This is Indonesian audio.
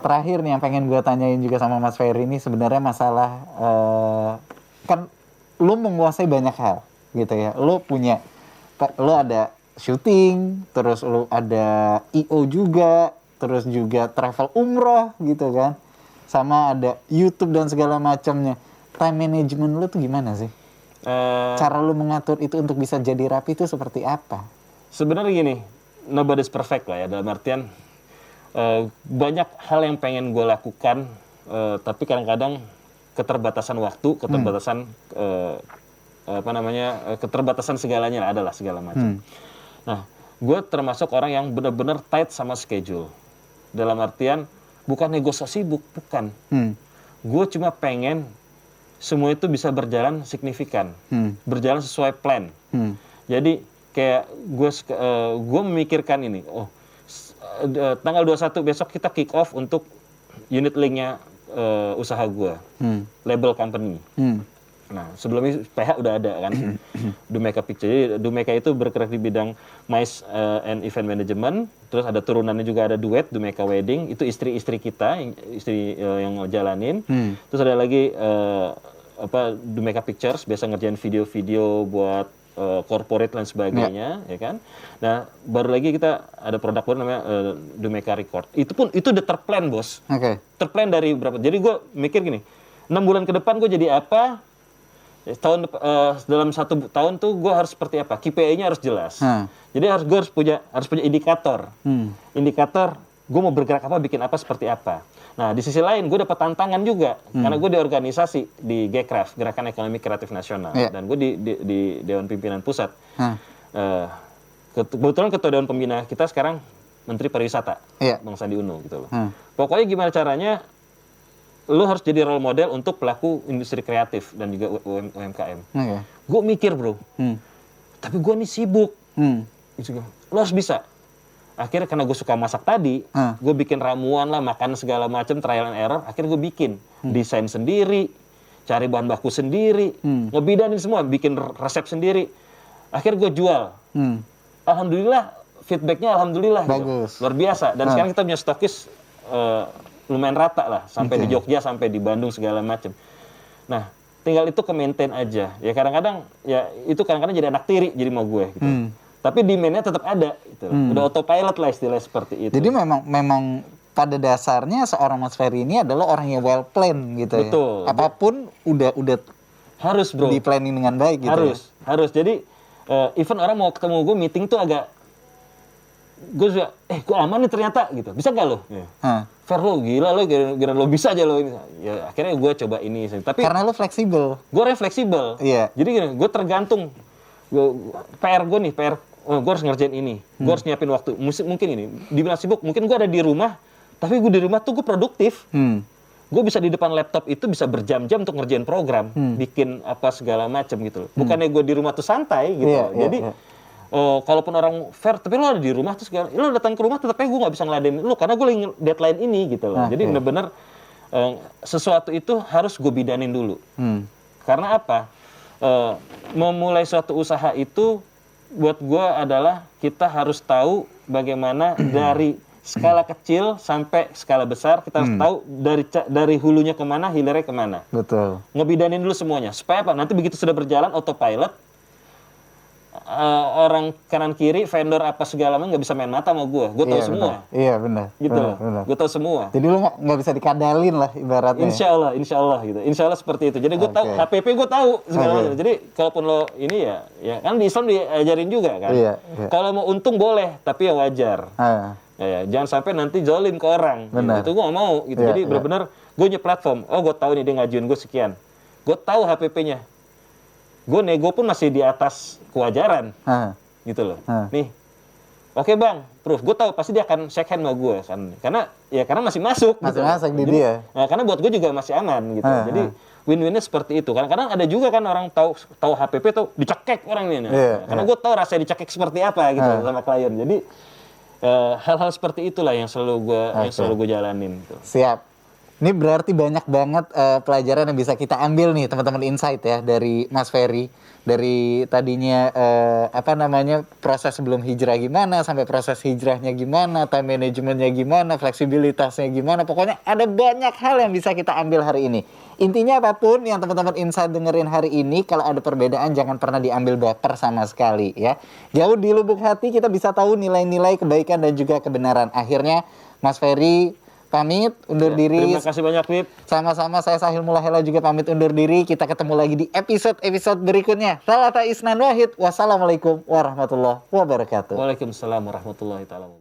terakhir nih yang pengen gue tanyain juga sama Mas Ferry ini sebenarnya masalah kan lu menguasai banyak hal gitu ya. Lu ada syuting, terus lu ada I.O. juga, terus juga travel umroh gitu kan. Sama ada YouTube dan segala macamnya. Time management lu tuh gimana sih? Cara lu mengatur itu untuk bisa jadi rapi itu seperti apa? Sebenarnya gini, nobody's perfect lah ya, dalam artian banyak hal yang pengen gue lakukan, tapi kadang-kadang keterbatasan waktu, keterbatasan keterbatasan segalanya lah, adalah segala macam. Nah, gue termasuk orang yang benar-benar tight sama schedule. Dalam artian bukan negosiasi, bukan. Gue cuma pengen semua itu bisa berjalan signifikan, berjalan sesuai plan. Jadi kayak gue memikirkan ini, tanggal 21 besok kita kick off untuk unit linknya usaha gue, label company. Nah, sebelumnya PH udah ada kan, Dumeka Picture. Jadi Dumeka itu bergerak di bidang MICE and event management. Terus ada turunannya juga, ada duet Dumeka Wedding. Itu istri-istri kita, istri yang jalanin. Terus ada lagi Dumeka Pictures, biasa ngerjain video-video buat corporate dan sebagainya, ya kan. Nah, baru lagi kita ada produk baru namanya Dumeka Record. Itu pun itu udah terplan, bos. Terplan dari berapa? Jadi gue mikir gini, 6 bulan ke depan gue jadi apa? Dalam 1 tahun tuh gue harus seperti apa? KPI-nya harus jelas. Jadi gue harus punya indikator. Indikator gue mau bergerak apa, bikin apa, seperti apa. Nah, di sisi lain gue dapat tantangan juga karena gue di organisasi di GCRAF, Gerakan Ekonomi Kreatif Nasional, dan gue di Dewan Pimpinan Pusat. Kebetulan ketua Dewan Pembina kita sekarang Menteri Pariwisata, Bang Sandi Uno gitu loh. Pokoknya gimana caranya lu harus jadi role model untuk pelaku industri kreatif dan juga UMKM. Gue mikir, bro, tapi gue nih sibuk. Lu harus bisa. Akhirnya karena gue suka masak tadi, gue bikin ramuan lah, makan segala macam, trial and error. Akhirnya gue bikin desain sendiri, cari bahan baku sendiri, ngebidanin semua, bikin resep sendiri. Akhirnya gue jual. Alhamdulillah, feedbacknya alhamdulillah bagus, luar biasa. Dan sekarang kita punya stokis lumayan rata lah, sampai di Jogja, sampai di Bandung segala macam. Nah, tinggal itu ke maintain aja. Ya kadang-kadang ya itu kadang-kadang jadi anak tiri jadi mau gue gitu. Tapi demand-nya tetap ada gitu. Udah autopilot lah istilahnya seperti itu. Jadi memang pada dasarnya seorang Mas Ferry ini adalah orang yang well plan gitu. Betul. Ya. Apapun udah harus, bro, di planning dengan baik gitu. Harus. Jadi even orang mau ketemu gue meeting tuh agak gue juga gue aman nih ternyata gitu, bisa gak lo? Fer, lo gila lo, kira lo bisa aja lo ini. Ya akhirnya gue coba ini, tapi karena lo fleksibel. Gue fleksibel. Jadi gini, gue tergantung PR gue nih, gue harus ngerjain ini, gue harus nyiapin waktu. Mungkin ini dibilang sibuk, mungkin gue ada di rumah, tapi gue di rumah tuh gue produktif. Gue bisa di depan laptop itu bisa berjam-jam untuk ngerjain program, bikin apa segala macam gitu. Bukannya gue di rumah tuh santai gitu. Jadi kalaupun orang fair, tapi lo ada di rumah terus lo datang ke rumah, tetapnya gue nggak bisa ngeladenin lo karena gue lagi deadline ini gitu loh. Jadi bener-bener sesuatu itu harus gue bidanin dulu. Karena apa? Memulai suatu usaha itu buat gue adalah kita harus tahu bagaimana dari skala kecil sampai skala besar, kita harus tahu dari hulunya kemana, hilirnya kemana. Betul. Ngebidanin dulu semuanya. Supaya apa? Nanti begitu sudah berjalan autopilot, orang kanan kiri, vendor apa segala macam nggak bisa main mata sama gue. Gue tahu semua. Iya benar. Gitu loh. Gue tahu semua. Jadi lu nggak bisa dikadalin lah ibaratnya. Insya Allah gitu. Insya Allah seperti itu. Jadi gue tahu HPP, gue tahu segala macam. Jadi kalaupun lo ini ya kan di Islam diajarin juga kan. Kalau mau untung boleh, tapi ya wajar. Ya, jangan sampai nanti zalim ke orang. Itu gue nggak mau. Gitu. Jadi benar-benar gue punya platform. Oh, gue tahu nih dia ngajuin gue sekian. Gue tahu HPP-nya. Gue nego pun masih di atas kewajaran, gitu loh. Nih, oke bang, proof. Gue tahu pasti dia akan shake hand sama gue kan, karena masih masuk. Masih masuk di dia. Nah, karena buat gue juga masih aman gitu. Jadi win-winnya seperti itu. Kadang-kadang ada juga kan orang tahu HPP tuh dicekek orang ini. Karena gue tahu rasanya dicekek seperti apa gitu sama klien. Jadi hal-hal seperti itulah yang selalu gue jalanin. Gitu. Siap. Ini berarti banyak banget pelajaran yang bisa kita ambil nih teman-teman, insight ya dari Mas Ferry. Dari tadinya proses sebelum hijrah gimana, sampai proses hijrahnya gimana, time managementnya gimana, fleksibilitasnya gimana. Pokoknya ada banyak hal yang bisa kita ambil hari ini. Intinya apapun yang teman-teman insight dengerin hari ini, kalau ada perbedaan jangan pernah diambil baper sama sekali ya. Jauh di lubuk hati kita bisa tahu nilai-nilai kebaikan dan juga kebenaran. Akhirnya Mas Ferry pamit undur diri. Terima kasih banyak, Wip. Sama-sama, saya Sahil Mulahela juga pamit undur diri. Kita ketemu lagi di episode berikutnya. Salata Isnan Wahid. Wassalamualaikum warahmatullahi wabarakatuh. Waalaikumsalam warahmatullahi wabarakatuh.